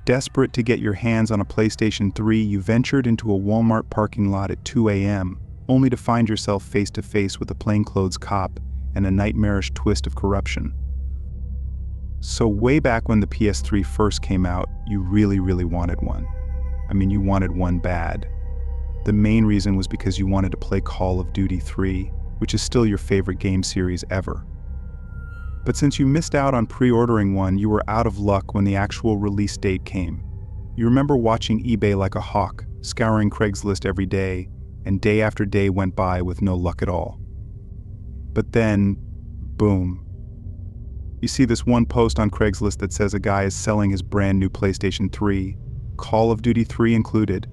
Desperate to get your hands on a PlayStation 3, you ventured into a Walmart parking lot at 2 a.m., only to find yourself face to face with a plainclothes cop and a nightmarish twist of corruption. So way back when the PS3 first came out, you really wanted one. I mean, you wanted one bad. The main reason was because you wanted to play Call of Duty 3, which is still your favorite game series ever. But since you missed out on pre-ordering one, you were out of luck when the actual release date came. You remember watching eBay like a hawk, scouring Craigslist every day, and day after day went by with no luck at all. But then, boom. You see this one post on Craigslist that says a guy is selling his brand new PlayStation 3, Call of Duty 3 included,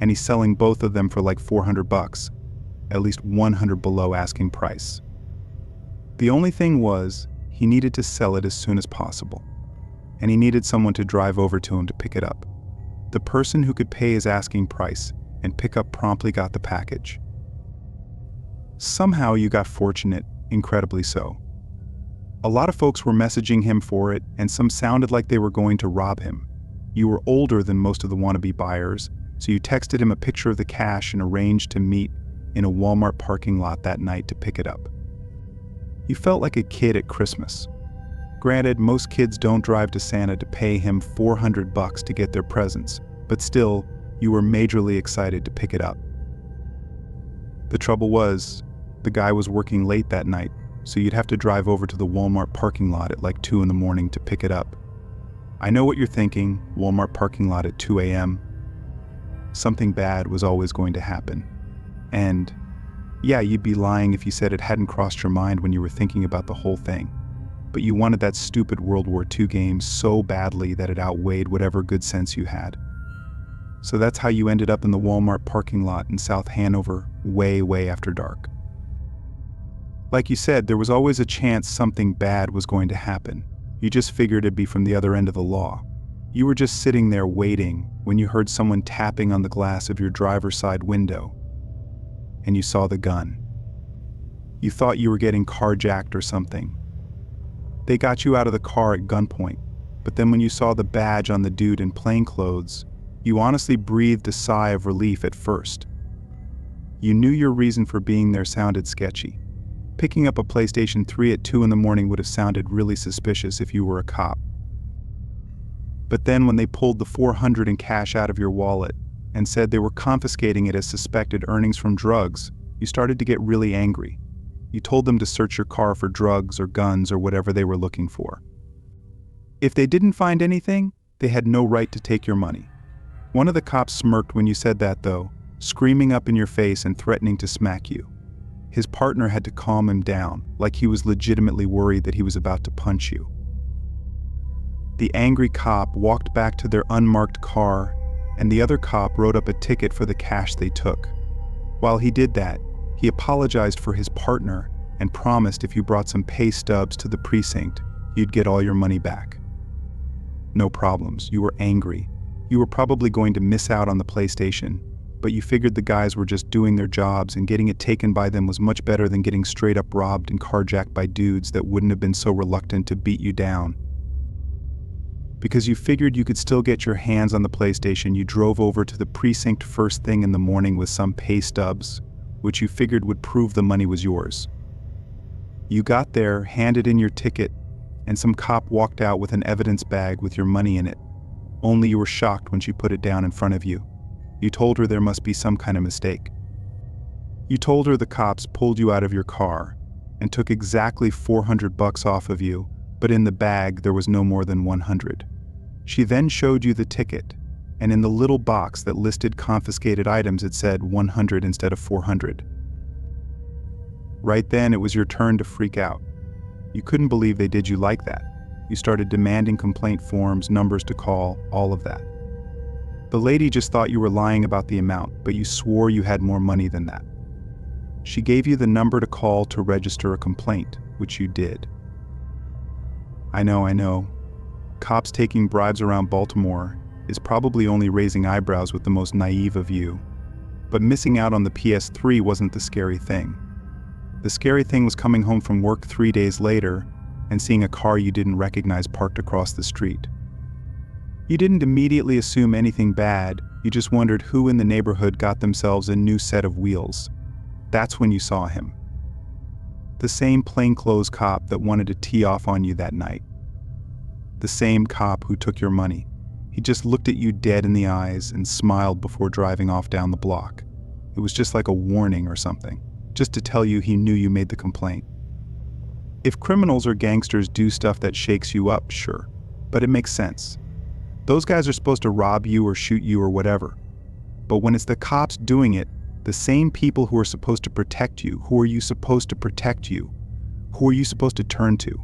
and he's selling both of them for like $400, at least 100 below asking price. The only thing was, he needed to sell it as soon as possible, and he needed someone to drive over to him to pick it up. The person who could pay his asking price and pick up promptly got the package. Somehow you got fortunate, incredibly so. A lot of folks were messaging him for it, and some sounded like they were going to rob him. You were older than most of the wannabe buyers, so you texted him a picture of the cash and arranged to meet in a Walmart parking lot that night to pick it up. You felt like a kid at Christmas. Granted, most kids don't drive to Santa to pay him $400 to get their presents, but still, you were majorly excited to pick it up. The trouble was, the guy was working late that night, so you'd have to drive over to the Walmart parking lot at like 2 in the morning to pick it up. I know what you're thinking, Walmart parking lot at 2 a.m. Something bad was always going to happen. And yeah, you'd be lying if you said it hadn't crossed your mind when you were thinking about the whole thing. But you wanted that stupid World War II game so badly that it outweighed whatever good sense you had. So that's how you ended up in the Walmart parking lot in South Hanover way after dark. Like you said, there was always a chance something bad was going to happen. You just figured it'd be from the other end of the law. You were just sitting there waiting when you heard someone tapping on the glass of your driver's side window, and you saw the gun. You thought you were getting carjacked or something. They got you out of the car at gunpoint, but then when you saw the badge on the dude in plain clothes, you honestly breathed a sigh of relief at first. You knew your reason for being there sounded sketchy. Picking up a PlayStation 3 at 2 in the morning would have sounded really suspicious if you were a cop. But then when they pulled the $400 in cash out of your wallet and said they were confiscating it as suspected earnings from drugs, you started to get really angry. You told them to search your car for drugs or guns or whatever they were looking for. If they didn't find anything, they had no right to take your money. One of the cops smirked when you said that though, screaming up in your face and threatening to smack you. His partner had to calm him down, like he was legitimately worried that he was about to punch you. The angry cop walked back to their unmarked car, and the other cop wrote up a ticket for the cash they took. While he did that, he apologized for his partner and promised if you brought some pay stubs to the precinct, you'd get all your money back. No problems, you were angry. You were probably going to miss out on the PlayStation, but you figured the guys were just doing their jobs and getting it taken by them was much better than getting straight up robbed and carjacked by dudes that wouldn't have been so reluctant to beat you down. Because you figured you could still get your hands on the PlayStation, you drove over to the precinct first thing in the morning with some pay stubs, which you figured would prove the money was yours. You got there, handed in your ticket, and some cop walked out with an evidence bag with your money in it. Only you were shocked when she put it down in front of you. You told her there must be some kind of mistake. You told her the cops pulled you out of your car and took exactly $400 off of you, but in the bag there was no more than $100. She then showed you the ticket, and in the little box that listed confiscated items it said 100 instead of 400. Right then it was your turn to freak out. You couldn't believe they did you like that. You started demanding complaint forms, numbers to call, all of that. The lady just thought you were lying about the amount, but you swore you had more money than that. She gave you the number to call to register a complaint, which you did. I know. Cops taking bribes around Baltimore is probably only raising eyebrows with the most naive of you. But missing out on the PS3 wasn't the scary thing. The scary thing was coming home from work 3 days later and seeing a car you didn't recognize parked across the street. You didn't immediately assume anything bad, you just wondered who in the neighborhood got themselves a new set of wheels. That's when you saw him. The same plainclothes cop that wanted to tee off on you that night. The same cop who took your money. He just looked at you dead in the eyes and smiled before driving off down the block. It was just like a warning or something, just to tell you he knew you made the complaint. If criminals or gangsters do stuff that shakes you up, sure, but it makes sense. Those guys are supposed to rob you or shoot you or whatever. But when it's the cops doing it, the same people who are supposed to protect you, who are you supposed to protect you? Who are you supposed to turn to?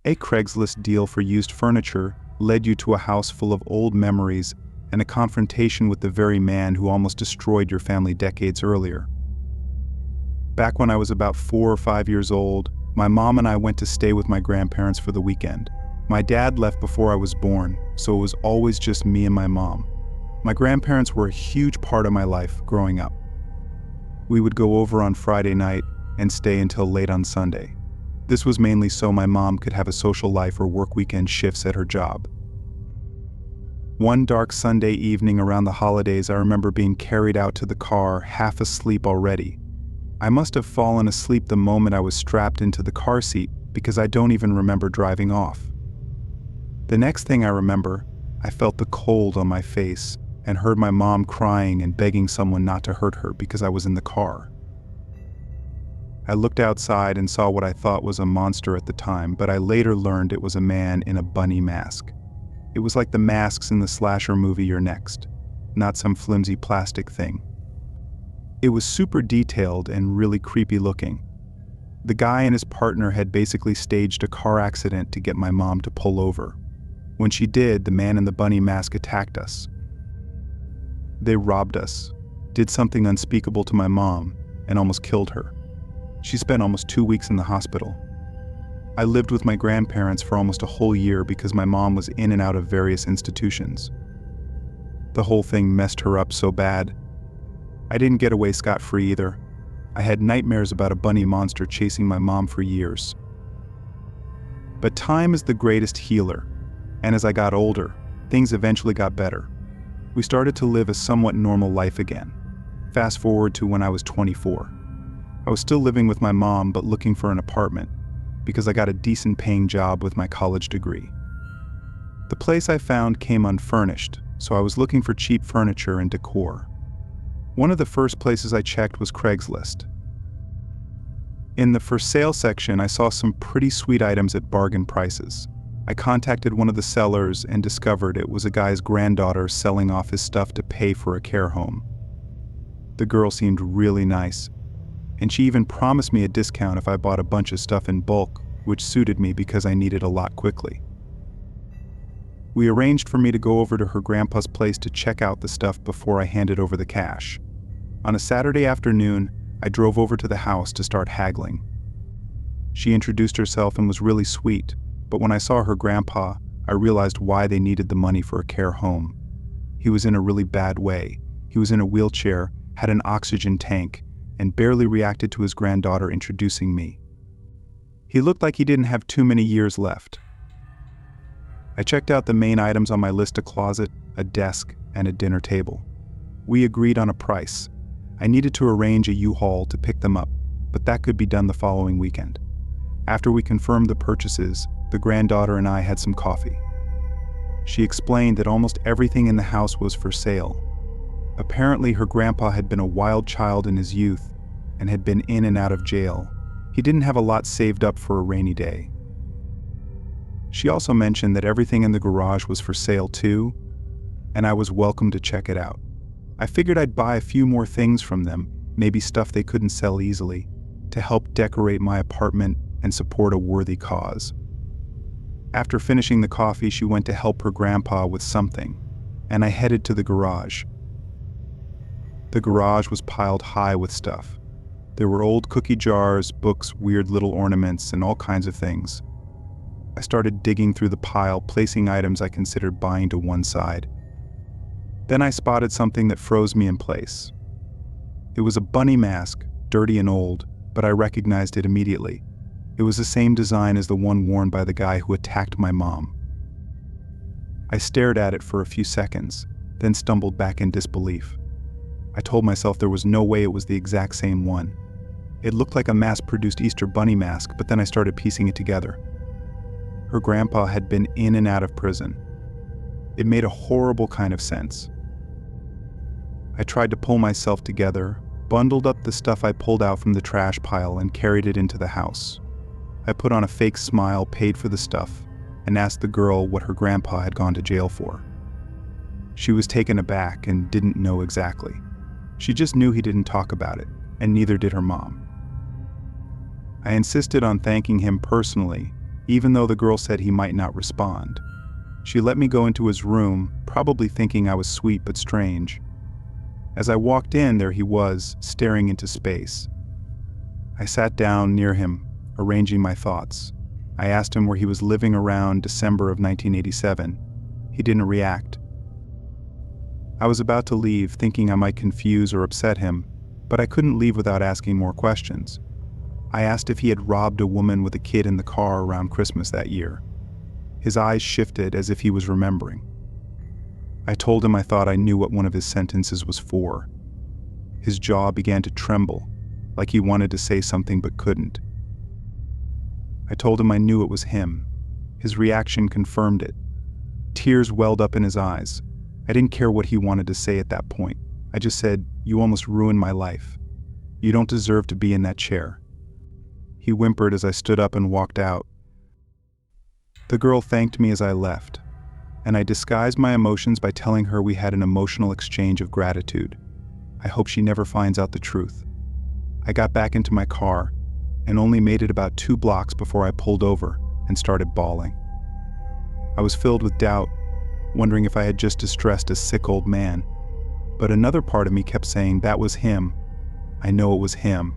A Craigslist deal for used furniture led you to a house full of old memories and a confrontation with the very man who almost destroyed your family decades earlier. Back when I was about 4 or 5 years old, my mom and I went to stay with my grandparents for the weekend. My dad left before I was born, so it was always just me and my mom. My grandparents were a huge part of my life growing up. We would go over on Friday night and stay until late on Sunday. This was mainly so my mom could have a social life or work weekend shifts at her job. One dark Sunday evening around the holidays, I remember being carried out to the car, half asleep already. I must have fallen asleep the moment I was strapped into the car seat because I don't even remember driving off. The next thing I remember, I felt the cold on my face and heard my mom crying and begging someone not to hurt her because I was in the car. I looked outside and saw what I thought was a monster at the time, but I later learned it was a man in a bunny mask. It was like the masks in the slasher movie You're Next, not some flimsy plastic thing. It was super detailed and really creepy looking. The guy and his partner had basically staged a car accident to get my mom to pull over. When she did, the man in the bunny mask attacked us. They robbed us, did something unspeakable to my mom, and almost killed her. She spent almost 2 weeks in the hospital. I lived with my grandparents for almost a whole year because my mom was in and out of various institutions. The whole thing messed her up so bad. I didn't get away scot-free either. I had nightmares about a bunny monster chasing my mom for years. But time is the greatest healer, and as I got older, things eventually got better. We started to live a somewhat normal life again. Fast forward to when I was 24. I was still living with my mom but looking for an apartment because I got a decent paying job with my college degree. The place I found came unfurnished, so I was looking for cheap furniture and decor. One of the first places I checked was Craigslist. In the for sale section, I saw some pretty sweet items at bargain prices. I contacted one of the sellers and discovered it was a guy's granddaughter selling off his stuff to pay for a care home. The girl seemed really nice, and she even promised me a discount if I bought a bunch of stuff in bulk, which suited me because I needed a lot quickly. We arranged for me to go over to her grandpa's place to check out the stuff before I handed over the cash. On a Saturday afternoon, I drove over to the house to start haggling. She introduced herself and was really sweet, but when I saw her grandpa, I realized why they needed the money for a care home. He was in a really bad way. He was in a wheelchair, had an oxygen tank, and barely reacted to his granddaughter introducing me. He looked like he didn't have too many years left. I checked out the main items on my list: a closet, a desk, and a dinner table. We agreed on a price. I needed to arrange a U-Haul to pick them up, but that could be done the following weekend. After we confirmed the purchases, the granddaughter and I had some coffee. She explained that almost everything in the house was for sale. Apparently, her grandpa had been a wild child in his youth and had been in and out of jail. He didn't have a lot saved up for a rainy day. She also mentioned that everything in the garage was for sale too, and I was welcome to check it out. I figured I'd buy a few more things from them, maybe stuff they couldn't sell easily, to help decorate my apartment and support a worthy cause. After finishing the coffee, she went to help her grandpa with something, and I headed to the garage. The garage was piled high with stuff. There were old cookie jars, books, weird little ornaments, and all kinds of things. I started digging through the pile, placing items I considered buying to one side. Then I spotted something that froze me in place. It was a bunny mask, dirty and old, but I recognized it immediately. It was the same design as the one worn by the guy who attacked my mom. I stared at it for a few seconds, then stumbled back in disbelief. I told myself there was no way it was the exact same one. It looked like a mass-produced Easter bunny mask, but then I started piecing it together. Her grandpa had been in and out of prison. It made a horrible kind of sense. I tried to pull myself together, bundled up the stuff I pulled out from the trash pile, and carried it into the house. I put on a fake smile, paid for the stuff, and asked the girl what her grandpa had gone to jail for. She was taken aback and didn't know exactly. She just knew he didn't talk about it, and neither did her mom. I insisted on thanking him personally, even though the girl said he might not respond. She let me go into his room, probably thinking I was sweet but strange. As I walked in, there he was, staring into space. I sat down near him, arranging my thoughts. I asked him where he was living around December of 1987. He didn't react. I was about to leave, thinking I might confuse or upset him, but I couldn't leave without asking more questions. I asked if he had robbed a woman with a kid in the car around Christmas that year. His eyes shifted as if he was remembering. I told him I thought I knew what one of his sentences was for. His jaw began to tremble, like he wanted to say something but couldn't. I told him I knew it was him. His reaction confirmed it. Tears welled up in his eyes. I didn't care what he wanted to say at that point. I just said, "You almost ruined my life. You don't deserve to be in that chair." He whimpered as I stood up and walked out. The girl thanked me as I left, and I disguised my emotions by telling her we had an emotional exchange of gratitude. I hope she never finds out the truth. I got back into my car and only made it about 2 blocks before I pulled over and started bawling. I was filled with doubt, wondering if I had just distressed a sick old man. But another part of me kept saying that was him. I know it was him.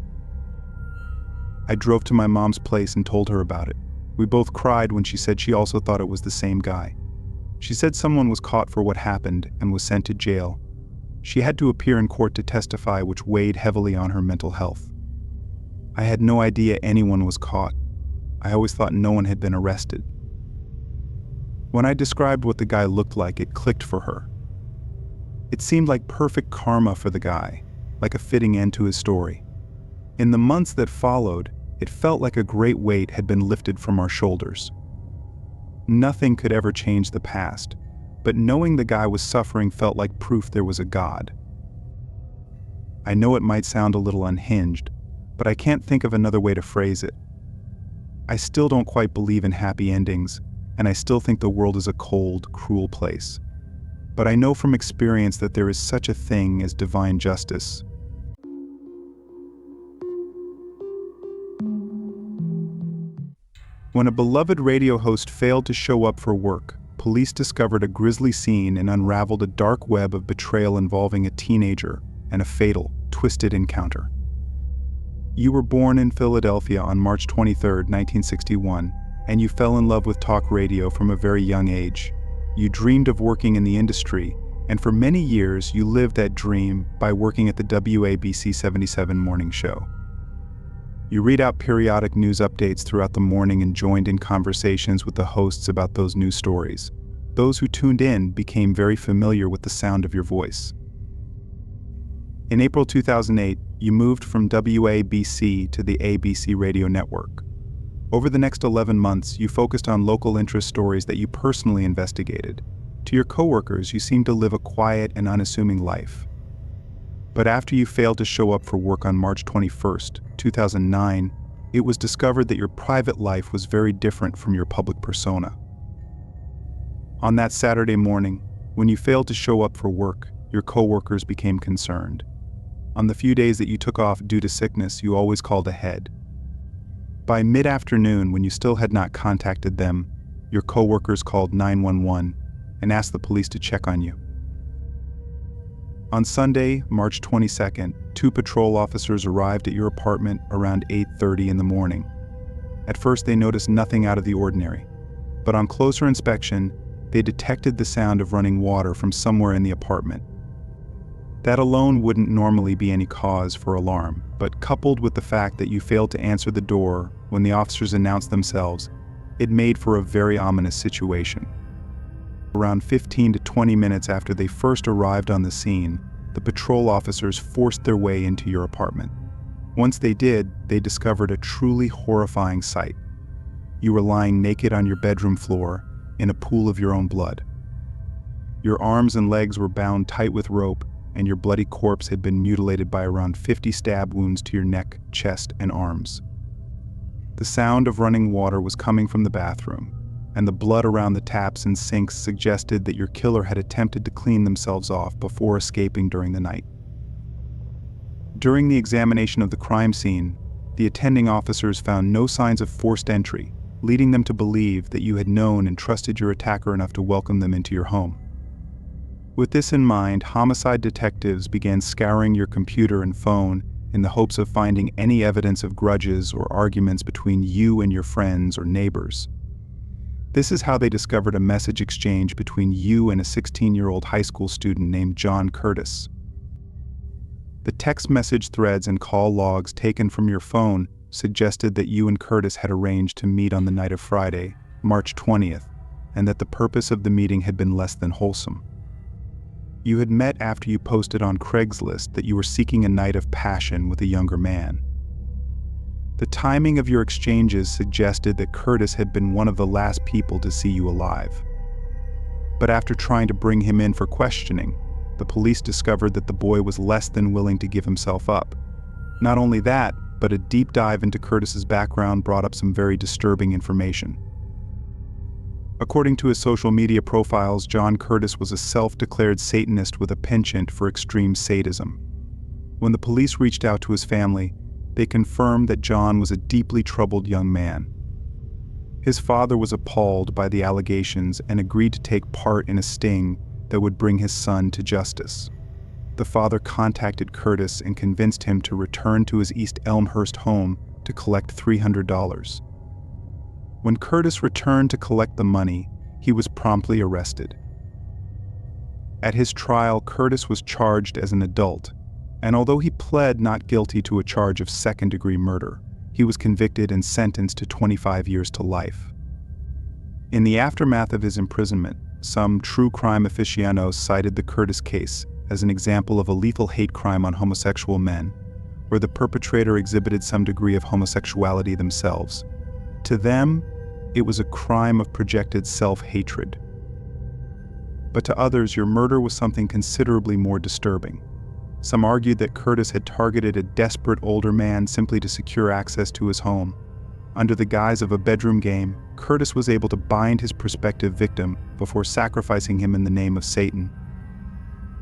I drove to my mom's place and told her about it. We both cried when she said she also thought it was the same guy. She said someone was caught for what happened and was sent to jail. She had to appear in court to testify, which weighed heavily on her mental health. I had no idea anyone was caught. I always thought no one had been arrested. When I described what the guy looked like, it clicked for her. It seemed like perfect karma for the guy, like a fitting end to his story. In the months that followed, it felt like a great weight had been lifted from our shoulders. Nothing could ever change the past, but knowing the guy was suffering felt like proof there was a God. I know it might sound a little unhinged, but I can't think of another way to phrase it. I still don't quite believe in happy endings, and I still think the world is a cold, cruel place. But I know from experience that there is such a thing as divine justice. When a beloved radio host failed to show up for work, police discovered a grisly scene and unraveled a dark web of betrayal involving a teenager and a fatal, twisted encounter. You were born in Philadelphia on March 23, 1961, and you fell in love with talk radio from a very young age. You dreamed of working in the industry, and for many years you lived that dream by working at the WABC 77 morning show. You read out periodic news updates throughout the morning and joined in conversations with the hosts about those news stories. Those who tuned in became very familiar with the sound of your voice. In April 2008, you moved from WABC to the ABC radio network. Over the next 11 months, you focused on local interest stories that you personally investigated. To your coworkers, you seemed to live a quiet and unassuming life. But after you failed to show up for work on March 21st, 2009, it was discovered that your private life was very different from your public persona. On that Saturday morning, when you failed to show up for work, your coworkers became concerned. On the few days that you took off due to sickness, you always called ahead. By mid-afternoon, when you still had not contacted them, your coworkers called 911 and asked the police to check on you. On Sunday, March 22nd, 2 patrol officers arrived at your apartment around 8:30 in the morning. At first, they noticed nothing out of the ordinary, but on closer inspection, they detected the sound of running water from somewhere in the apartment. That alone wouldn't normally be any cause for alarm, but coupled with the fact that you failed to answer the door when the officers announced themselves, it made for a very ominous situation. Around 15 to 20 minutes after they first arrived on the scene, the patrol officers forced their way into your apartment. Once they did, they discovered a truly horrifying sight. You were lying naked on your bedroom floor in a pool of your own blood. Your arms and legs were bound tight with rope, and your bloody corpse had been mutilated by around 50 stab wounds to your neck, chest, and arms. The sound of running water was coming from the bathroom, and the blood around the taps and sinks suggested that your killer had attempted to clean themselves off before escaping during the night. During the examination of the crime scene, the attending officers found no signs of forced entry, leading them to believe that you had known and trusted your attacker enough to welcome them into your home. With this in mind, homicide detectives began scouring your computer and phone in the hopes of finding any evidence of grudges or arguments between you and your friends or neighbors. This is how they discovered a message exchange between you and a 16-year-old high school student named John Curtis. The text message threads and call logs taken from your phone suggested that you and Curtis had arranged to meet on the night of Friday, March 20th, and that the purpose of the meeting had been less than wholesome. You had met after you posted on Craigslist that you were seeking a night of passion with a younger man. The timing of your exchanges suggested that Curtis had been one of the last people to see you alive. But after trying to bring him in for questioning, the police discovered that the boy was less than willing to give himself up. Not only that, but a deep dive into Curtis's background brought up some very disturbing information. According to his social media profiles, John Curtis was a self-declared Satanist with a penchant for extreme sadism. When the police reached out to his family, they confirmed that John was a deeply troubled young man. His father was appalled by the allegations and agreed to take part in a sting that would bring his son to justice. The father contacted Curtis and convinced him to return to his East Elmhurst home to collect $300. When Curtis returned to collect the money, he was promptly arrested. At his trial, Curtis was charged as an adult, and although he pled not guilty to a charge of second-degree murder, he was convicted and sentenced to 25 years to life. In the aftermath of his imprisonment, some true crime aficionados cited the Curtis case as an example of a lethal hate crime on homosexual men, where the perpetrator exhibited some degree of homosexuality themselves. To them, it was a crime of projected self-hatred. But to others, your murder was something considerably more disturbing. Some argued that Curtis had targeted a desperate older man simply to secure access to his home. Under the guise of a bedroom game, Curtis was able to bind his prospective victim before sacrificing him in the name of Satan.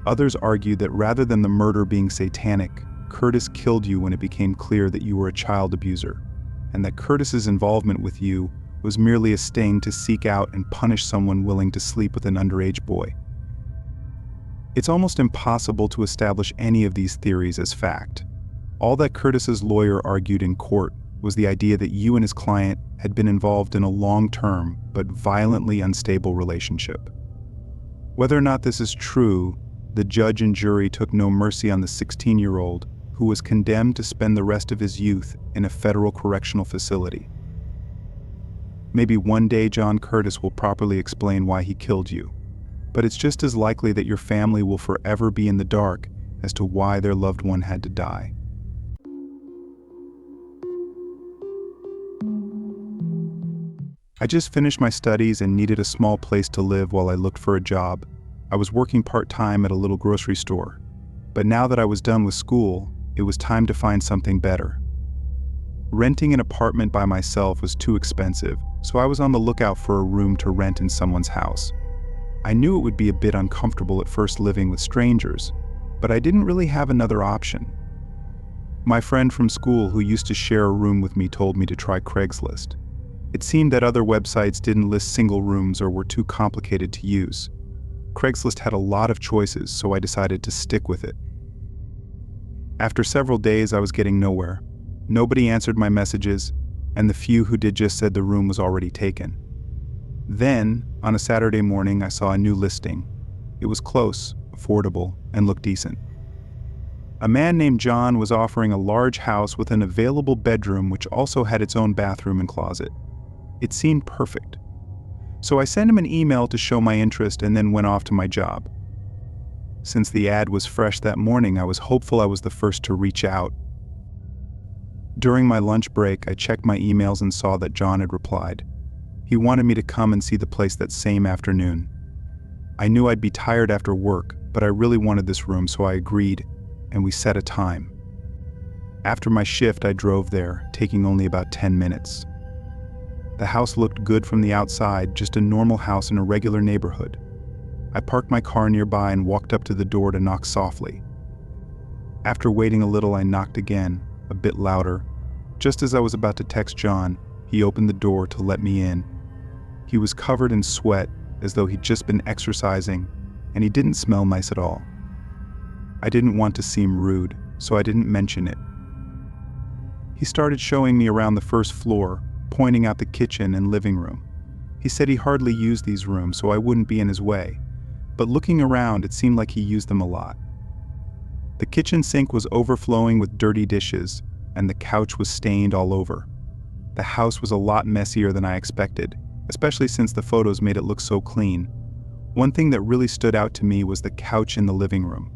Others argued that rather than the murder being satanic, Curtis killed you when it became clear that you were a child abuser, and that Curtis's involvement with you was merely a sting to seek out and punish someone willing to sleep with an underage boy. It's almost impossible to establish any of these theories as fact. All that Curtis's lawyer argued in court was the idea that you and his client had been involved in a long-term but violently unstable relationship. Whether or not this is true, the judge and jury took no mercy on the 16-year-old who was condemned to spend the rest of his youth in a federal correctional facility. Maybe one day John Curtis will properly explain why he killed you, but it's just as likely that your family will forever be in the dark as to why their loved one had to die. I just finished my studies and needed a small place to live while I looked for a job. I was working part-time at a little grocery store, but now that I was done with school, it was time to find something better. Renting an apartment by myself was too expensive, so I was on the lookout for a room to rent in someone's house. I knew it would be a bit uncomfortable at first living with strangers, but I didn't really have another option. My friend from school who used to share a room with me told me to try Craigslist. It seemed that other websites didn't list single rooms or were too complicated to use. Craigslist had a lot of choices, so I decided to stick with it. After several days, I was getting nowhere. Nobody answered my messages, and the few who did just said the room was already taken. Then, on a Saturday morning, I saw a new listing. It was close, affordable, and looked decent. A man named John was offering a large house with an available bedroom which also had its own bathroom and closet. It seemed perfect. So I sent him an email to show my interest and then went off to my job. Since the ad was fresh that morning, I was hopeful I was the first to reach out. During my lunch break, I checked my emails and saw that John had replied. He wanted me to come and see the place that same afternoon. I knew I'd be tired after work, but I really wanted this room, so I agreed, and we set a time. After my shift, I drove there, taking only about 10 minutes. The house looked good from the outside, just a normal house in a regular neighborhood. I parked my car nearby and walked up to the door to knock softly. After waiting a little, I knocked again, a bit louder. Just as I was about to text John, he opened the door to let me in. He was covered in sweat, as though he'd just been exercising, and he didn't smell nice at all. I didn't want to seem rude, so I didn't mention it. He started showing me around the first floor, pointing out the kitchen and living room. He said he hardly used these rooms, so I wouldn't be in his way, but looking around, it seemed like he used them a lot. The kitchen sink was overflowing with dirty dishes, and the couch was stained all over. The house was a lot messier than I expected, especially since the photos made it look so clean. One thing that really stood out to me was the couch in the living room.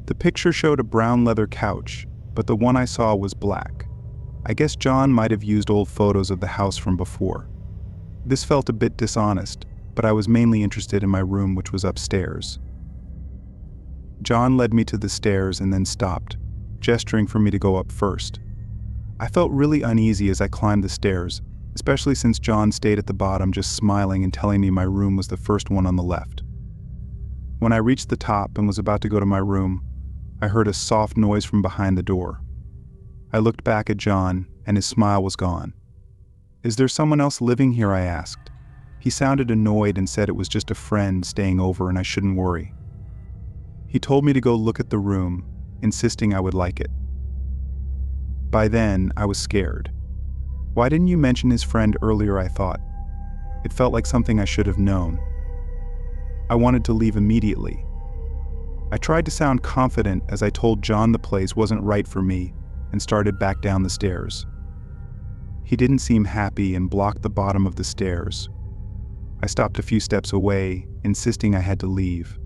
The picture showed a brown leather couch, but the one I saw was black. I guess John might have used old photos of the house from before. This felt a bit dishonest, but I was mainly interested in my room, which was upstairs. John led me to the stairs and then stopped, gesturing for me to go up first. I felt really uneasy as I climbed the stairs, especially since John stayed at the bottom just smiling and telling me my room was the first one on the left. When I reached the top and was about to go to my room, I heard a soft noise from behind the door. I looked back at John, and his smile was gone. "Is there someone else living here?" I asked. He sounded annoyed and said it was just a friend staying over and I shouldn't worry. He told me to go look at the room, insisting I would like it. By then, I was scared. Why didn't you mention his friend earlier, I thought. It felt like something I should have known. I wanted to leave immediately. I tried to sound confident as I told John the place wasn't right for me and started back down the stairs. He didn't seem happy and blocked the bottom of the stairs. I stopped a few steps away, insisting I had to leave.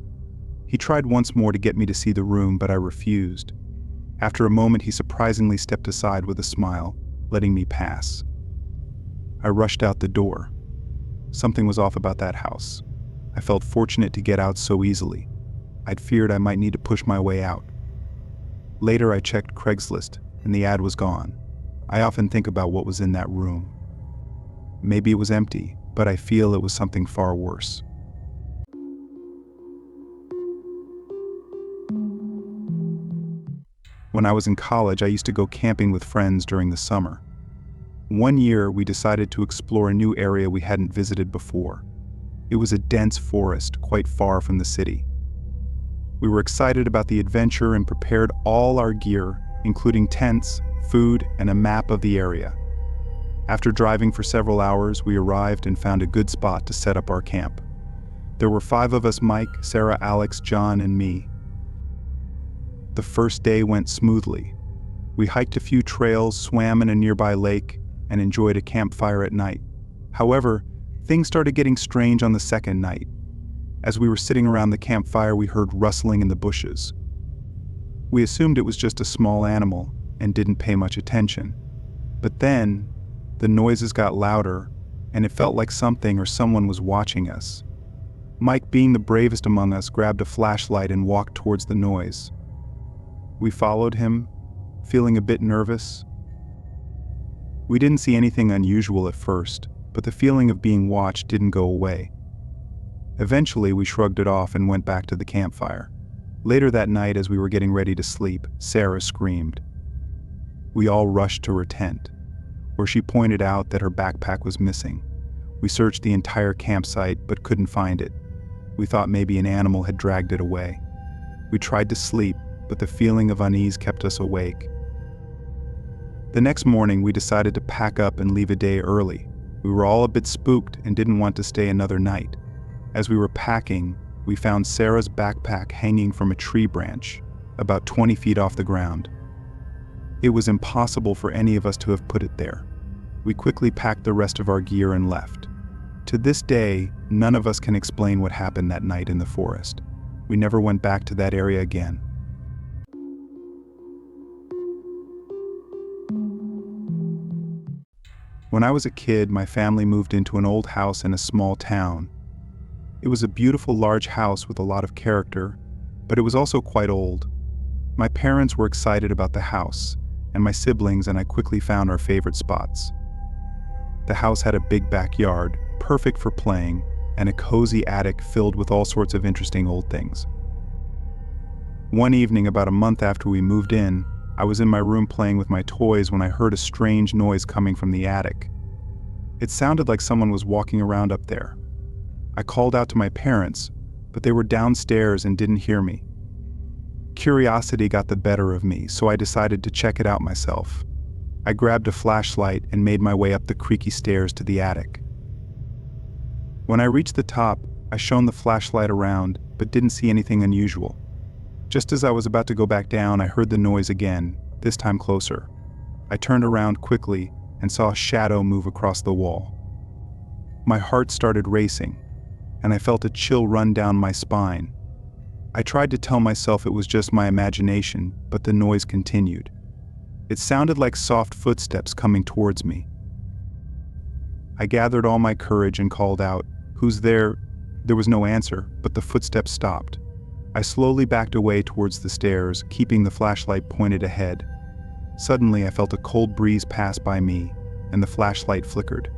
He tried once more to get me to see the room, but I refused. After a moment, he surprisingly stepped aside with a smile, letting me pass. I rushed out the door. Something was off about that house. I felt fortunate to get out so easily. I'd feared I might need to push my way out. Later, I checked Craigslist, and the ad was gone. I often think about what was in that room. Maybe it was empty, but I feel it was something far worse. When I was in college, I used to go camping with friends during the summer. One year, we decided to explore a new area we hadn't visited before. It was a dense forest, quite far from the city. We were excited about the adventure and prepared all our gear, including tents, food, and a map of the area. After driving for several hours, we arrived and found a good spot to set up our camp. There were 5 of us: Mike, Sarah, Alex, John, and me. The first day went smoothly. We hiked a few trails, swam in a nearby lake, and enjoyed a campfire at night. However, things started getting strange on the second night. As we were sitting around the campfire, we heard rustling in the bushes. We assumed it was just a small animal and didn't pay much attention. But then, the noises got louder, and it felt like something or someone was watching us. Mike, being the bravest among us, grabbed a flashlight and walked towards the noise. We followed him, feeling a bit nervous. We didn't see anything unusual at first, but the feeling of being watched didn't go away. Eventually, we shrugged it off and went back to the campfire. Later that night, as we were getting ready to sleep, Sarah screamed. We all rushed to her tent, where she pointed out that her backpack was missing. We searched the entire campsite but couldn't find it. We thought maybe an animal had dragged it away. We tried to sleep, but the feeling of unease kept us awake. The next morning, we decided to pack up and leave a day early. We were all a bit spooked and didn't want to stay another night. As we were packing, we found Sarah's backpack hanging from a tree branch. about 20 feet off the ground. It was impossible for any of us to have put it there. We quickly packed the rest of our gear and left. To this day, none of us can explain what happened that night in the forest. We never went back to that area again. When I was a kid, my family moved into an old house in a small town. It was a beautiful large house with a lot of character, but it was also quite old. My parents were excited about the house, and my siblings and I quickly found our favorite spots. The house had a big backyard, perfect for playing, and a cozy attic filled with all sorts of interesting old things. One evening, about a month after we moved in, I was in my room playing with my toys when I heard a strange noise coming from the attic. It sounded like someone was walking around up there. I called out to my parents, but they were downstairs and didn't hear me. Curiosity got the better of me, so I decided to check it out myself. I grabbed a flashlight and made my way up the creaky stairs to the attic. When I reached the top, I shone the flashlight around, but didn't see anything unusual. Just as I was about to go back down, I heard the noise again, this time closer. I turned around quickly and saw a shadow move across the wall. My heart started racing, and I felt a chill run down my spine. I tried to tell myself it was just my imagination, but the noise continued. It sounded like soft footsteps coming towards me. I gathered all my courage and called out, "Who's there?" There was no answer, but the footsteps stopped. I slowly backed away towards the stairs, keeping the flashlight pointed ahead. Suddenly, I felt a cold breeze pass by me, and the flashlight flickered.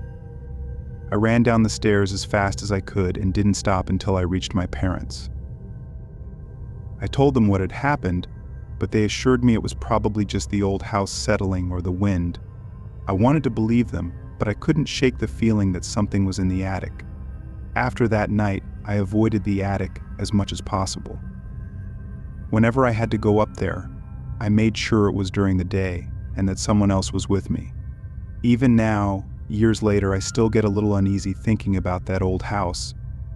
I ran down the stairs as fast as I could and didn't stop until I reached my parents. I told them what had happened, but they assured me it was probably just the old house settling or the wind. I wanted to believe them, but I couldn't shake the feeling that something was in the attic. After that night, I avoided the attic as much as possible. Whenever I had to go up there, I made sure it was during the day and that someone else was with me. Even now, years later, I still get a little uneasy thinking about that old house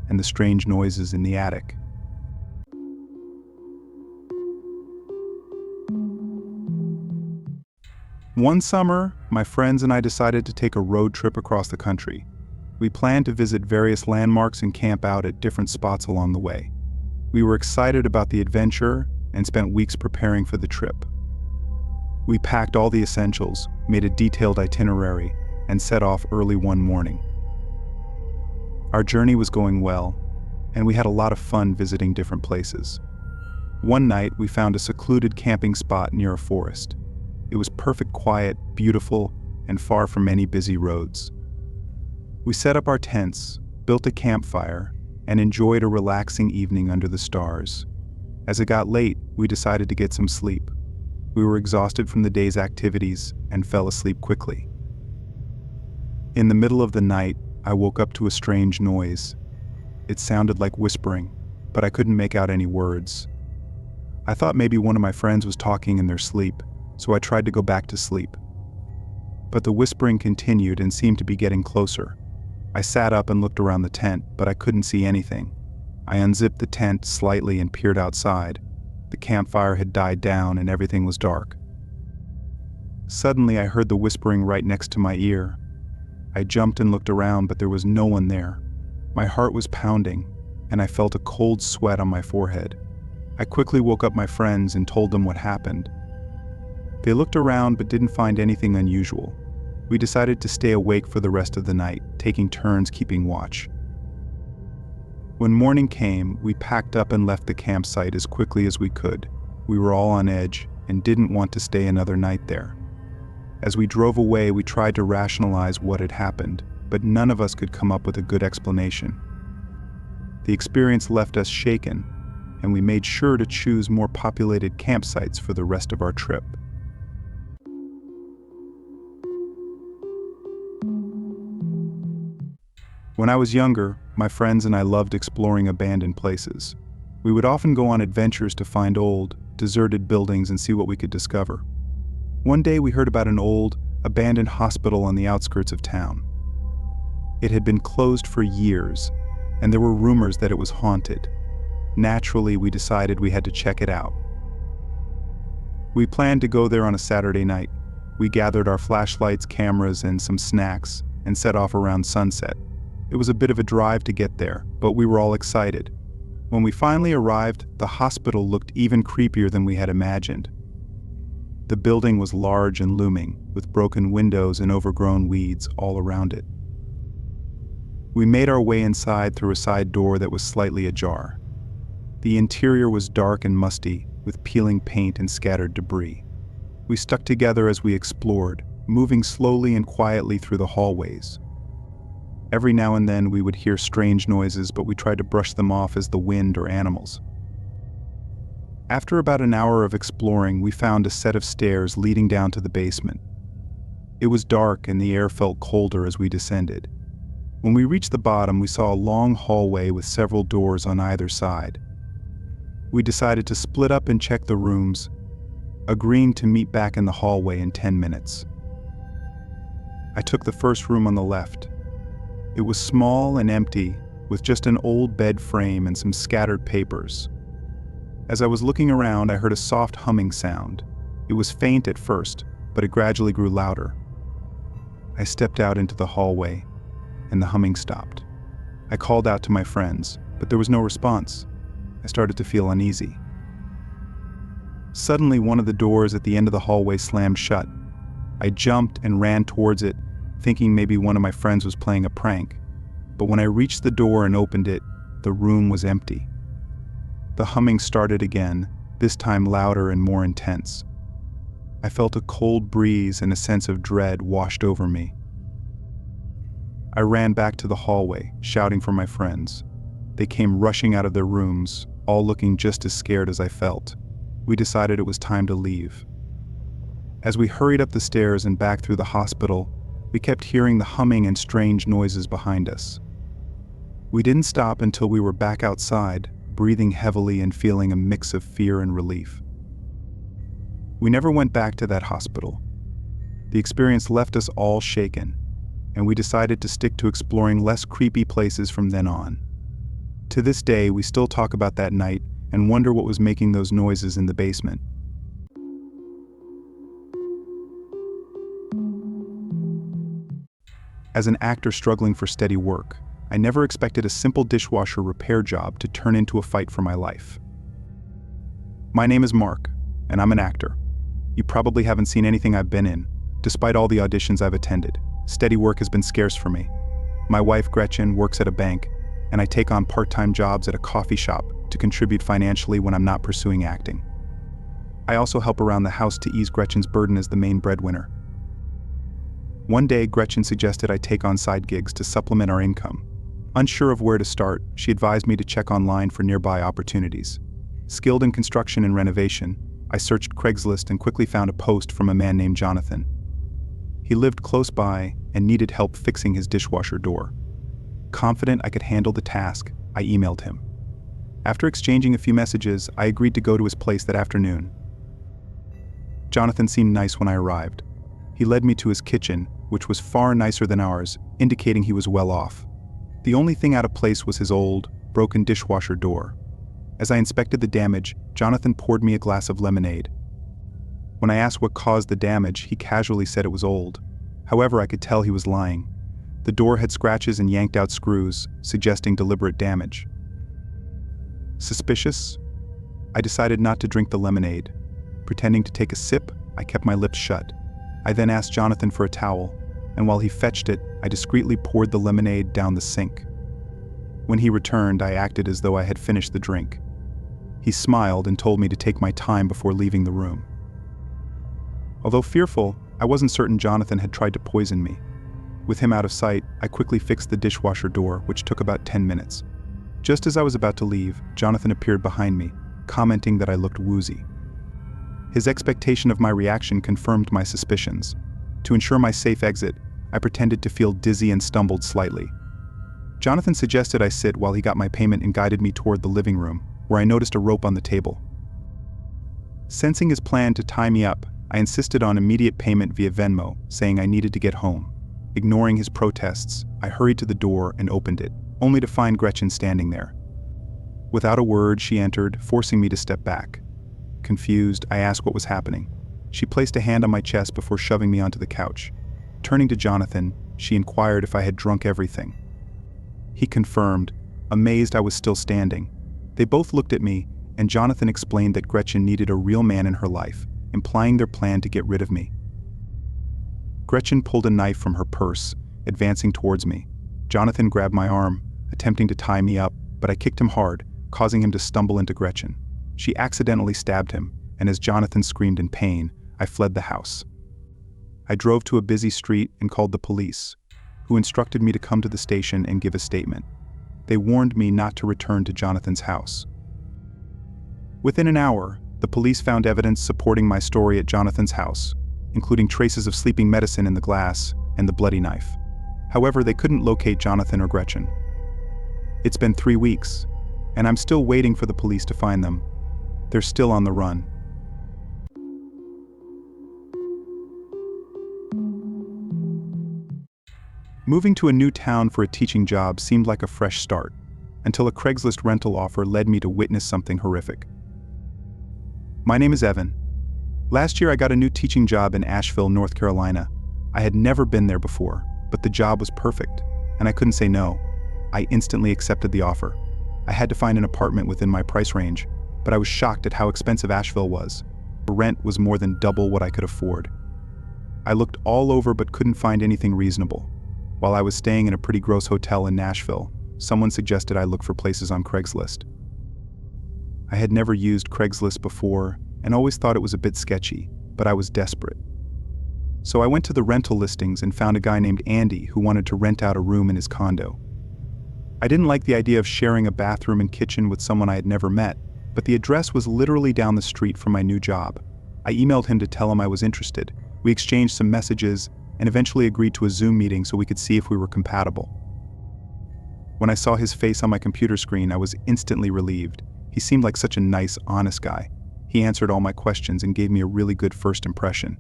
and the strange noises in the attic. One summer, my friends and I decided to take a road trip across the country. We planned to visit various landmarks and camp out at different spots along the way. We were excited about the adventure and spent weeks preparing for the trip. We packed all the essentials, made a detailed itinerary, and set off early one morning. Our journey was going well, and we had a lot of fun visiting different places. One night, we found a secluded camping spot near a forest. It was perfect quiet, beautiful, and far from any busy roads. We set up our tents, built a campfire, and enjoyed a relaxing evening under the stars. As it got late, we decided to get some sleep. We were exhausted from the day's activities and fell asleep quickly. In the middle of the night, I woke up to a strange noise. It sounded like whispering, but I couldn't make out any words. I thought maybe one of my friends was talking in their sleep, so I tried to go back to sleep. But the whispering continued and seemed to be getting closer. I sat up and looked around the tent, but I couldn't see anything. I unzipped the tent slightly and peered outside. The campfire had died down and everything was dark. Suddenly, I heard the whispering right next to my ear. I jumped and looked around, but there was no one there. My heart was pounding, and I felt a cold sweat on my forehead. I quickly woke up my friends and told them what happened. They looked around but didn't find anything unusual. We decided to stay awake for the rest of the night, taking turns keeping watch. When morning came, we packed up and left the campsite as quickly as we could. We were all on edge and didn't want to stay another night there. As we drove away, we tried to rationalize what had happened, but none of us could come up with a good explanation. The experience left us shaken, and we made sure to choose more populated campsites for the rest of our trip. When I was younger, my friends and I loved exploring abandoned places. We would often go on adventures to find old, deserted buildings and see what we could discover. One day we heard about an old, abandoned hospital on the outskirts of town. It had been closed for years, and there were rumors that it was haunted. Naturally, we decided we had to check it out. We planned to go there on a Saturday night. We gathered our flashlights, cameras, and some snacks and set off around sunset. It was a bit of a drive to get there, but we were all excited. When we finally arrived, the hospital looked even creepier than we had imagined. The building was large and looming, with broken windows and overgrown weeds all around it. We made our way inside through a side door that was slightly ajar. The interior was dark and musty, with peeling paint and scattered debris. We stuck together as we explored, moving slowly and quietly through the hallways. Every now and then we would hear strange noises, but we tried to brush them off as the wind or animals. After about an hour of exploring, we found a set of stairs leading down to the basement. It was dark and the air felt colder as we descended. When we reached the bottom, we saw a long hallway with several doors on either side. We decided to split up and check the rooms, agreeing to meet back in the hallway in 10 minutes. I took the first room on the left. It was small and empty, with just an old bed frame and some scattered papers. As I was looking around, I heard a soft humming sound. It was faint at first, but it gradually grew louder. I stepped out into the hallway, and the humming stopped. I called out to my friends, but there was no response. I started to feel uneasy. Suddenly, one of the doors at the end of the hallway slammed shut. I jumped and ran towards it, thinking maybe one of my friends was playing a prank. But when I reached the door and opened it, the room was empty. The humming started again, this time louder and more intense. I felt a cold breeze and a sense of dread washed over me. I ran back to the hallway, shouting for my friends. They came rushing out of their rooms, all looking just as scared as I felt. We decided it was time to leave. As we hurried up the stairs and back through the hospital, we kept hearing the humming and strange noises behind us. We didn't stop until we were back outside, breathing heavily and feeling a mix of fear and relief. We never went back to that hospital. The experience left us all shaken, and we decided to stick to exploring less creepy places from then on. To this day, we still talk about that night and wonder what was making those noises in the basement. As an actor struggling for steady work, I never expected a simple dishwasher repair job to turn into a fight for my life. My name is Mark, and I'm an actor. You probably haven't seen anything I've been in, despite all the auditions I've attended. Steady work has been scarce for me. My wife, Gretchen, works at a bank, and I take on part-time jobs at a coffee shop to contribute financially when I'm not pursuing acting. I also help around the house to ease Gretchen's burden as the main breadwinner. One day, Gretchen suggested I take on side gigs to supplement our income. Unsure of where to start, she advised me to check online for nearby opportunities. Skilled in construction and renovation, I searched Craigslist and quickly found a post from a man named Jonathan. He lived close by and needed help fixing his dishwasher door. Confident I could handle the task, I emailed him. After exchanging a few messages, I agreed to go to his place that afternoon. Jonathan seemed nice when I arrived. He led me to his kitchen, which was far nicer than ours, indicating he was well off. The only thing out of place was his old, broken dishwasher door. As I inspected the damage, Jonathan poured me a glass of lemonade. When I asked what caused the damage, he casually said it was old. However, I could tell he was lying. The door had scratches and yanked out screws, suggesting deliberate damage. Suspicious? I decided not to drink the lemonade. Pretending to take a sip, I kept my lips shut. I then asked Jonathan for a towel, and while he fetched it, I discreetly poured the lemonade down the sink. When he returned, I acted as though I had finished the drink. He smiled and told me to take my time before leaving the room. Although fearful, I wasn't certain Jonathan had tried to poison me. With him out of sight, I quickly fixed the dishwasher door, which took about 10 minutes. Just as I was about to leave, Jonathan appeared behind me, commenting that I looked woozy. His expectation of my reaction confirmed my suspicions. To ensure my safe exit, I pretended to feel dizzy and stumbled slightly. Jonathan suggested I sit while he got my payment and guided me toward the living room, where I noticed a rope on the table. Sensing his plan to tie me up, I insisted on immediate payment via Venmo, saying I needed to get home. Ignoring his protests, I hurried to the door and opened it, only to find Gretchen standing there. Without a word, she entered, forcing me to step back. Confused, I asked what was happening. She placed a hand on my chest before shoving me onto the couch. Turning to Jonathan, she inquired if I had drunk everything. He confirmed, amazed I was still standing. They both looked at me, and Jonathan explained that Gretchen needed a real man in her life, implying their plan to get rid of me. Gretchen pulled a knife from her purse, advancing towards me. Jonathan grabbed my arm, attempting to tie me up, but I kicked him hard, causing him to stumble into Gretchen. She accidentally stabbed him, and as Jonathan screamed in pain, I fled the house. I drove to a busy street and called the police, who instructed me to come to the station and give a statement. They warned me not to return to Jonathan's house. Within an hour, the police found evidence supporting my story at Jonathan's house, including traces of sleeping medicine in the glass and the bloody knife. However, they couldn't locate Jonathan or Gretchen. It's been 3 weeks, and I'm still waiting for the police to find them. They're still on the run. Moving to a new town for a teaching job seemed like a fresh start, until a Craigslist rental offer led me to witness something horrific. My name is Evan. Last year I got a new teaching job in Asheville, North Carolina. I had never been there before, but the job was perfect, and I couldn't say no. I instantly accepted the offer. I had to find an apartment within my price range, but I was shocked at how expensive Asheville was. The rent was more than double what I could afford. I looked all over but couldn't find anything reasonable. While I was staying in a pretty gross hotel in Nashville, someone suggested I look for places on Craigslist. I had never used Craigslist before and always thought it was a bit sketchy, but I was desperate. So I went to the rental listings and found a guy named Andy who wanted to rent out a room in his condo. I didn't like the idea of sharing a bathroom and kitchen with someone I had never met, but the address was literally down the street from my new job. I emailed him to tell him I was interested. We exchanged some messages and eventually agreed to a Zoom meeting so we could see if we were compatible. When I saw his face on my computer screen, I was instantly relieved. He seemed like such a nice, honest guy. He answered all my questions and gave me a really good first impression.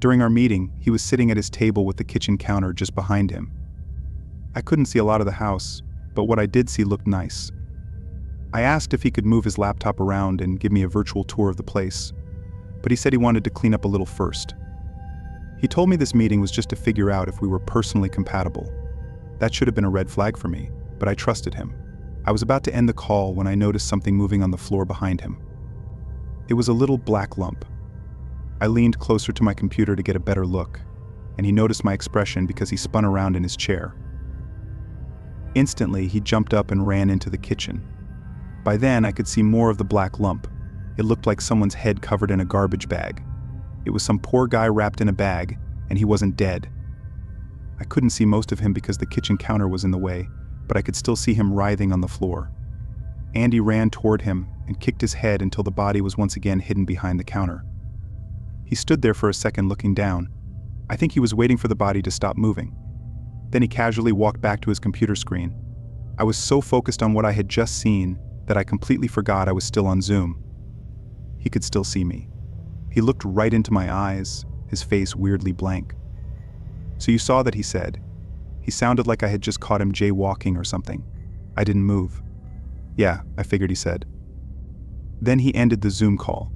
During our meeting, he was sitting at his table with the kitchen counter just behind him. I couldn't see a lot of the house, but what I did see looked nice. I asked if he could move his laptop around and give me a virtual tour of the place, but he said he wanted to clean up a little first. He told me this meeting was just to figure out if we were personally compatible. That should have been a red flag for me, but I trusted him. I was about to end the call when I noticed something moving on the floor behind him. It was a little black lump. I leaned closer to my computer to get a better look, and he noticed my expression because he spun around in his chair. Instantly, he jumped up and ran into the kitchen. By then, I could see more of the black lump. It looked like someone's head covered in a garbage bag. It was some poor guy wrapped in a bag, and he wasn't dead. I couldn't see most of him because the kitchen counter was in the way, but I could still see him writhing on the floor. Andy ran toward him and kicked his head until the body was once again hidden behind the counter. He stood there for a second looking down. I think he was waiting for the body to stop moving. Then he casually walked back to his computer screen. I was so focused on what I had just seen that I completely forgot I was still on Zoom. He could still see me. He looked right into my eyes, his face weirdly blank. "So you saw that," he said. He sounded like I had just caught him jaywalking or something. I didn't move. "Yeah, I figured," he said. Then he ended the Zoom call.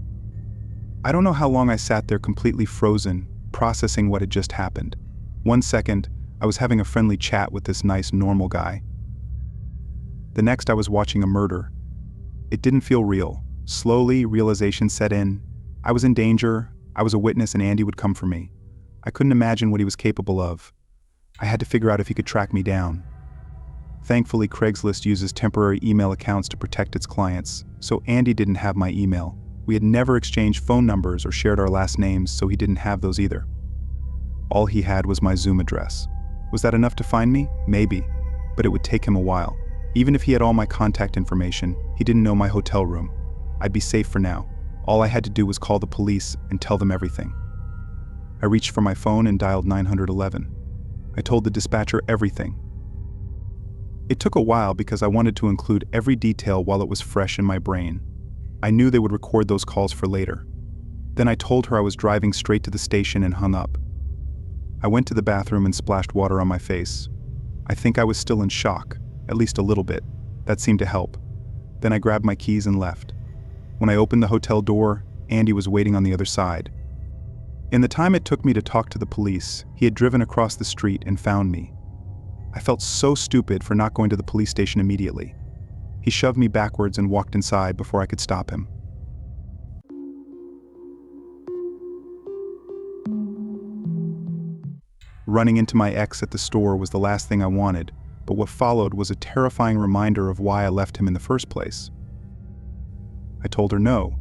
I don't know how long I sat there completely frozen, processing what had just happened. 1 second, I was having a friendly chat with this nice, normal guy. The next, I was watching a murder. It didn't feel real. Slowly, realization set in. I was in danger, I was a witness, and Andy would come for me. I couldn't imagine what he was capable of. I had to figure out if he could track me down. Thankfully, Craigslist uses temporary email accounts to protect its clients, so Andy didn't have my email. We had never exchanged phone numbers or shared our last names, so he didn't have those either. All he had was my Zoom address. Was that enough to find me? Maybe, but it would take him a while. Even if he had all my contact information, he didn't know my hotel room. I'd be safe for now. All I had to do was call the police and tell them everything. I reached for my phone and dialed 911. I told the dispatcher everything. It took a while because I wanted to include every detail while it was fresh in my brain. I knew they would record those calls for later. Then I told her I was driving straight to the station and hung up. I went to the bathroom and splashed water on my face. I think I was still in shock, at least a little bit. That seemed to help. Then I grabbed my keys and left. When I opened the hotel door, Andy was waiting on the other side. In the time it took me to talk to the police, he had driven across the street and found me. I felt so stupid for not going to the police station immediately. He shoved me backwards and walked inside before I could stop him. Running into my ex at the store was the last thing I wanted, but what followed was a terrifying reminder of why I left him in the first place. I told her no.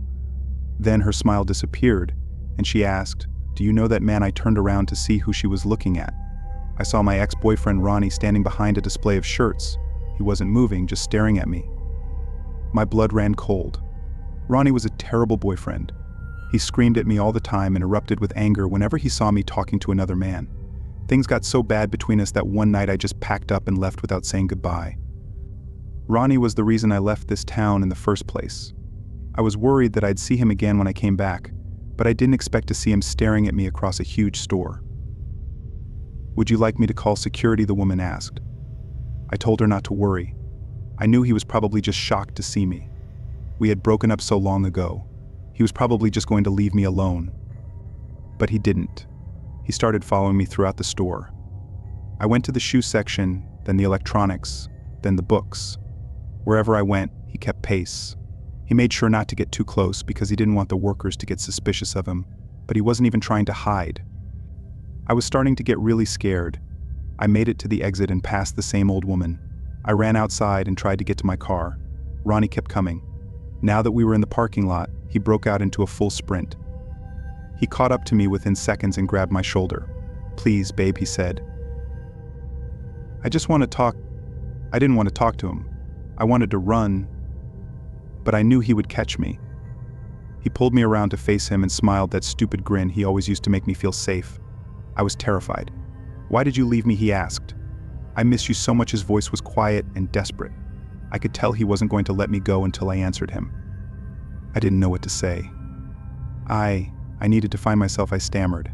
Then her smile disappeared, and she asked, "Do you know that man?" I turned around to see who she was looking at. I saw my ex-boyfriend Ronnie standing behind a display of shirts. He wasn't moving, just staring at me. My blood ran cold. Ronnie was a terrible boyfriend. He screamed at me all the time and erupted with anger whenever he saw me talking to another man. Things got so bad between us that one night I just packed up and left without saying goodbye. Ronnie was the reason I left this town in the first place. I was worried that I'd see him again when I came back, but I didn't expect to see him staring at me across a huge store. "Would you like me to call security?" the woman asked. I told her not to worry. I knew he was probably just shocked to see me. We had broken up so long ago. He was probably just going to leave me alone. But he didn't. He started following me throughout the store. I went to the shoe section, then the electronics, then the books. Wherever I went, he kept pace. He made sure not to get too close because he didn't want the workers to get suspicious of him, but he wasn't even trying to hide. I was starting to get really scared. I made it to the exit and passed the same old woman. I ran outside and tried to get to my car. Ronnie kept coming. Now that we were in the parking lot, he broke out into a full sprint. He caught up to me within seconds and grabbed my shoulder. "Please, babe," he said. I didn't want to talk to him. I wanted to run, but I knew he would catch me. He pulled me around to face him and smiled that stupid grin he always used to make me feel safe. I was terrified. "Why did you leave me?" he asked. "I miss you so much." His voice was quiet and desperate. I could tell he wasn't going to let me go until I answered him. I didn't know what to say. I needed to find myself, I stammered.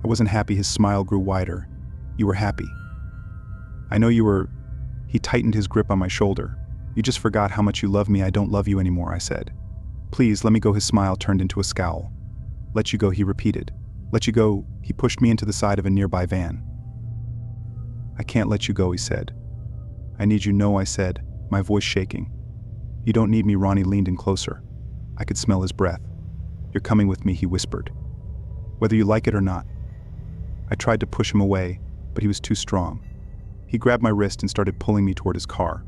I wasn't happy. His smile grew wider. "You were happy." "I know you were." He tightened his grip on my shoulder. "You just forgot how much you love me." "I don't love you anymore," I said. "Please, let me go." His smile turned into a scowl. "Let you go," he repeated. "Let you go." He pushed me into the side of a nearby van. "I can't let you go," he said. "I need you." "No," I said, my voice shaking. "You don't need me." Ronnie leaned in closer. I could smell his breath. "You're coming with me," he whispered. "Whether you like it or not." I tried to push him away, but he was too strong. He grabbed my wrist and started pulling me toward his car.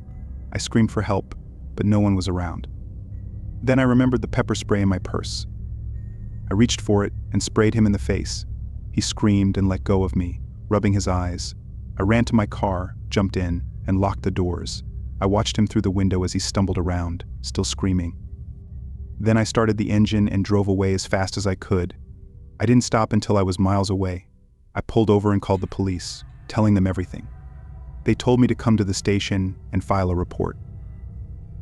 I screamed for help, but no one was around. Then I remembered the pepper spray in my purse. I reached for it and sprayed him in the face. He screamed and let go of me, rubbing his eyes. I ran to my car, jumped in, and locked the doors. I watched him through the window as he stumbled around, still screaming. Then I started the engine and drove away as fast as I could. I didn't stop until I was miles away. I pulled over and called the police, telling them everything. They told me to come to the station and file a report.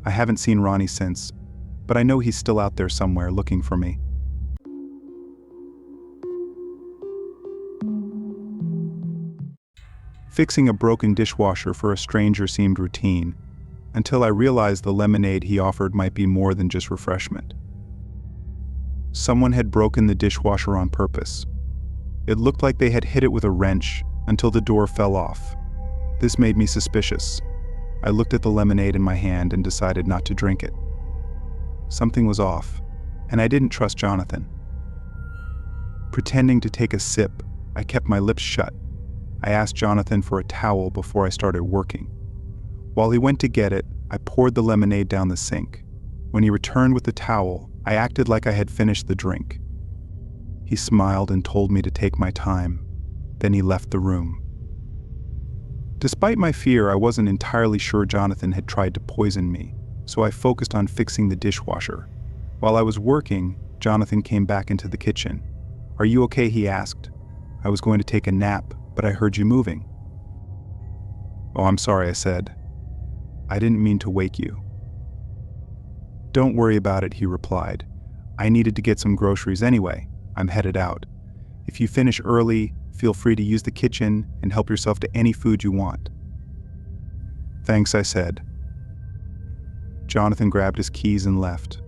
I haven't seen Ronnie since, but I know he's still out there somewhere looking for me. Fixing a broken dishwasher for a stranger seemed routine, until I realized the lemonade he offered might be more than just refreshment. Someone had broken the dishwasher on purpose. It looked like they had hit it with a wrench until the door fell off. This made me suspicious. I looked at the lemonade in my hand and decided not to drink it. Something was off, and I didn't trust Jonathan. Pretending to take a sip, I kept my lips shut. I asked Jonathan for a towel before I started working. While he went to get it, I poured the lemonade down the sink. When he returned with the towel, I acted like I had finished the drink. He smiled and told me to take my time. Then he left the room. Despite my fear, I wasn't entirely sure Jonathan had tried to poison me, so I focused on fixing the dishwasher. While I was working, Jonathan came back into the kitchen. "Are you okay?" he asked. "I was going to take a nap, but I heard you moving." "Oh, I'm sorry," I said. "I didn't mean to wake you." "Don't worry about it," he replied. "I needed to get some groceries anyway. I'm headed out. If you finish early, feel free to use the kitchen and help yourself to any food you want." "Thanks," I said. Jonathan grabbed his keys and left.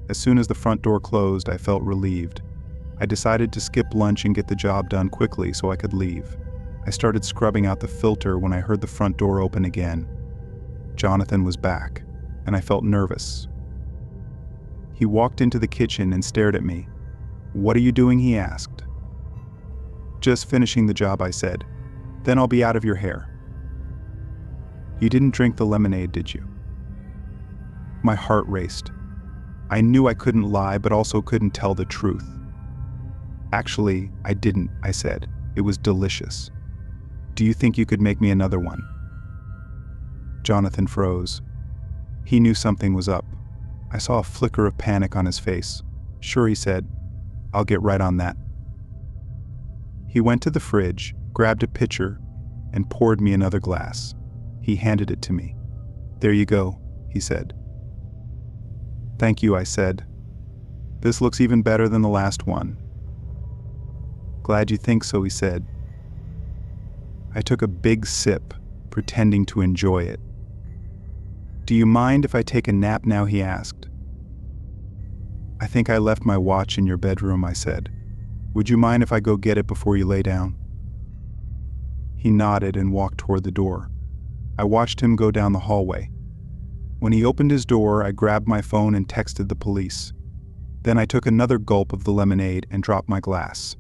As soon as the front door closed, I felt relieved. I decided to skip lunch and get the job done quickly so I could leave. I started scrubbing out the filter when I heard the front door open again. Jonathan was back, and I felt nervous. He walked into the kitchen and stared at me. "What are you doing?" he asked. "Just finishing the job," I said. "Then I'll be out of your hair." "You didn't drink the lemonade, did you?" My heart raced. I knew I couldn't lie, but also couldn't tell the truth. "Actually, I didn't," I said. "It was delicious. Do you think you could make me another one?" Jonathan froze. He knew something was up. I saw a flicker of panic on his face. "Sure," he said. "I'll get right on that." He went to the fridge, grabbed a pitcher, and poured me another glass. He handed it to me. "There you go," he said. "Thank you," I said. "This looks even better than the last one." "Glad you think so," he said. I took a big sip, pretending to enjoy it. "Do you mind if I take a nap now?" he asked. "I think I left my watch in your bedroom," I said. "Would you mind if I go get it before you lay down?" He nodded and walked toward the door. I watched him go down the hallway. When he opened his door, I grabbed my phone and texted the police. Then I took another gulp of the lemonade and dropped my glass.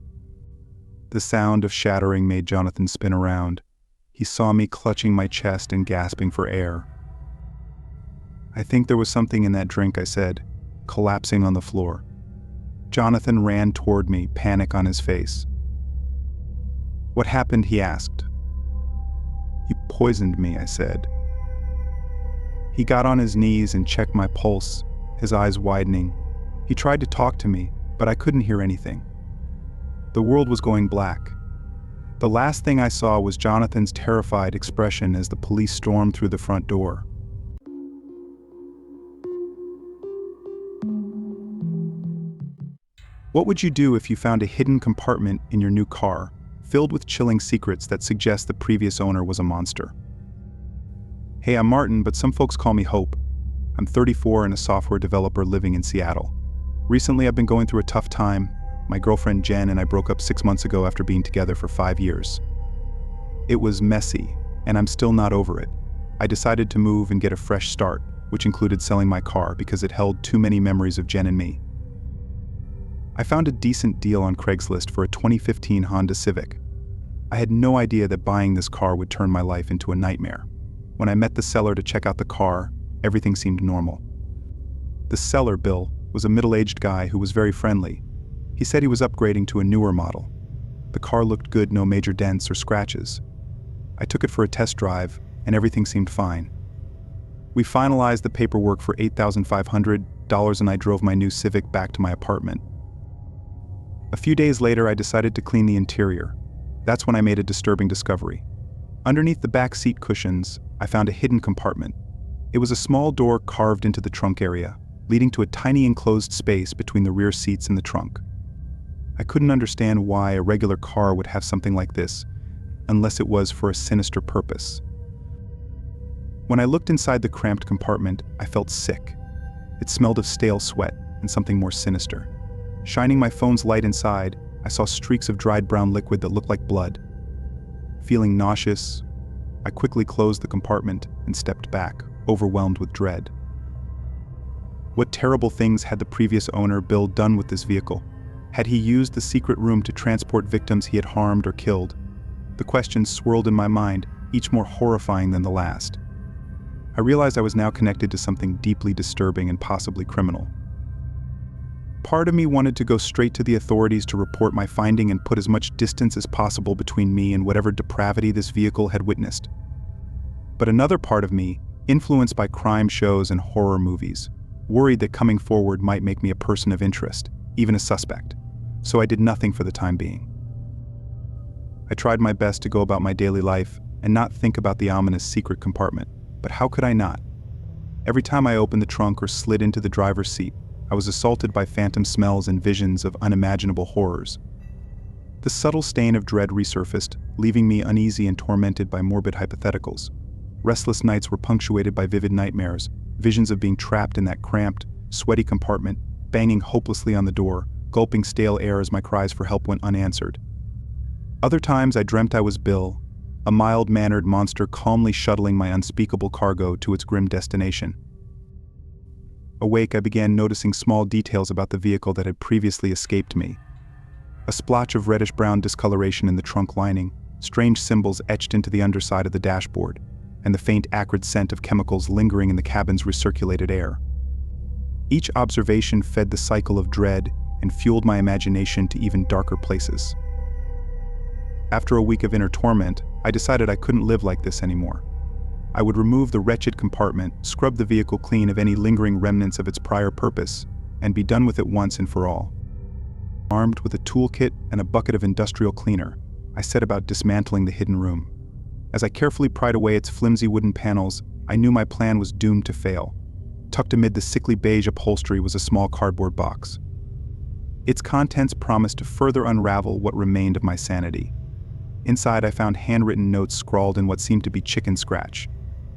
The sound of shattering made Jonathan spin around. He saw me clutching my chest and gasping for air. "I think there was something in that drink," I said, collapsing on the floor. Jonathan ran toward me, panic on his face. "What happened?" he asked. "You poisoned me," I said. He got on his knees and checked my pulse, his eyes widening. He tried to talk to me, but I couldn't hear anything. The world was going black. The last thing I saw was Jonathan's terrified expression as the police stormed through the front door. What would you do if you found a hidden compartment in your new car, filled with chilling secrets that suggest the previous owner was a monster? Hey, I'm Martin, but some folks call me Hope. I'm 34 and a software developer living in Seattle. Recently, I've been going through a tough time. My girlfriend Jen and I broke up 6 months ago after being together for 5 years. It was messy, and I'm still not over it. I decided to move and get a fresh start, which included selling my car because it held too many memories of Jen and me. I found a decent deal on Craigslist for a 2015 Honda Civic. I had no idea that buying this car would turn my life into a nightmare. When I met the seller to check out the car, everything seemed normal. The seller, Bill, was a middle-aged guy who was very friendly. He said he was upgrading to a newer model. The car looked good, no major dents or scratches. I took it for a test drive, and everything seemed fine. We finalized the paperwork for $8,500, and I drove my new Civic back to my apartment. A few days later, I decided to clean the interior. That's when I made a disturbing discovery. Underneath the back seat cushions, I found a hidden compartment. It was a small door carved into the trunk area, leading to a tiny enclosed space between the rear seats and the trunk. I couldn't understand why a regular car would have something like this, unless it was for a sinister purpose. When I looked inside the cramped compartment, I felt sick. It smelled of stale sweat and something more sinister. Shining my phone's light inside, I saw streaks of dried brown liquid that looked like blood. Feeling nauseous, I quickly closed the compartment and stepped back, overwhelmed with dread. What terrible things had the previous owner, Bill, done with this vehicle? Had he used the secret room to transport victims he had harmed or killed? The questions swirled in my mind, each more horrifying than the last. I realized I was now connected to something deeply disturbing and possibly criminal. Part of me wanted to go straight to the authorities to report my finding and put as much distance as possible between me and whatever depravity this vehicle had witnessed. But another part of me, influenced by crime shows and horror movies, worried that coming forward might make me a person of interest, even a suspect. So I did nothing for the time being. I tried my best to go about my daily life and not think about the ominous secret compartment, but how could I not? Every time I opened the trunk or slid into the driver's seat, I was assaulted by phantom smells and visions of unimaginable horrors. The subtle stain of dread resurfaced, leaving me uneasy and tormented by morbid hypotheticals. Restless nights were punctuated by vivid nightmares, visions of being trapped in that cramped, sweaty compartment, banging hopelessly on the door, gulping stale air as my cries for help went unanswered. Other times I dreamt I was Bill, a mild-mannered monster calmly shuttling my unspeakable cargo to its grim destination. Awake, I began noticing small details about the vehicle that had previously escaped me. A splotch of reddish-brown discoloration in the trunk lining, strange symbols etched into the underside of the dashboard, and the faint acrid scent of chemicals lingering in the cabin's recirculated air. Each observation fed the cycle of dread and fueled my imagination to even darker places. After a week of inner torment, I decided I couldn't live like this anymore. I would remove the wretched compartment, scrub the vehicle clean of any lingering remnants of its prior purpose, and be done with it once and for all. Armed with a toolkit and a bucket of industrial cleaner, I set about dismantling the hidden room. As I carefully pried away its flimsy wooden panels, I knew my plan was doomed to fail. Tucked amid the sickly beige upholstery was a small cardboard box. Its contents promised to further unravel what remained of my sanity. Inside, I found handwritten notes scrawled in what seemed to be chicken scratch.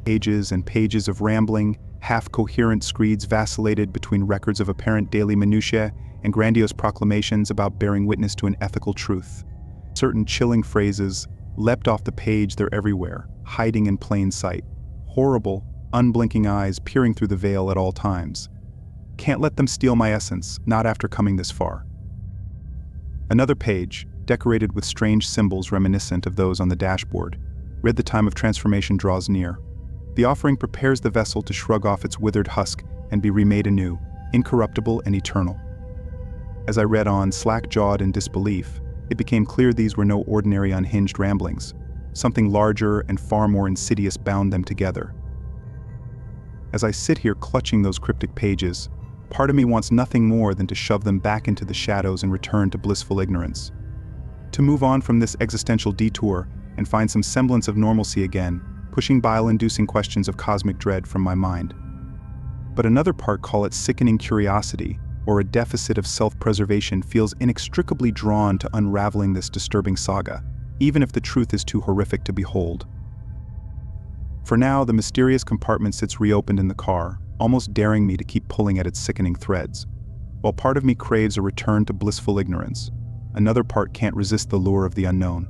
Pages and pages of rambling, half-coherent screeds vacillated between records of apparent daily minutiae and grandiose proclamations about bearing witness to an ethical truth. Certain chilling phrases leapt off the page, they're everywhere, hiding in plain sight. Horrible, unblinking eyes peering through the veil at all times. Can't let them steal my essence, not after coming this far. Another page, decorated with strange symbols reminiscent of those on the dashboard, read the time of transformation draws near. The offering prepares the vessel to shrug off its withered husk and be remade anew, incorruptible and eternal. As I read on, slack-jawed in disbelief, it became clear these were no ordinary unhinged ramblings. Something larger and far more insidious bound them together. As I sit here clutching those cryptic pages, part of me wants nothing more than to shove them back into the shadows and return to blissful ignorance. To move on from this existential detour and find some semblance of normalcy again, pushing bile-inducing questions of cosmic dread from my mind. But another part, call it sickening curiosity, or a deficit of self-preservation, feels inextricably drawn to unraveling this disturbing saga, even if the truth is too horrific to behold. For now, the mysterious compartment sits reopened in the car, almost daring me to keep pulling at its sickening threads. While part of me craves a return to blissful ignorance, another part can't resist the lure of the unknown.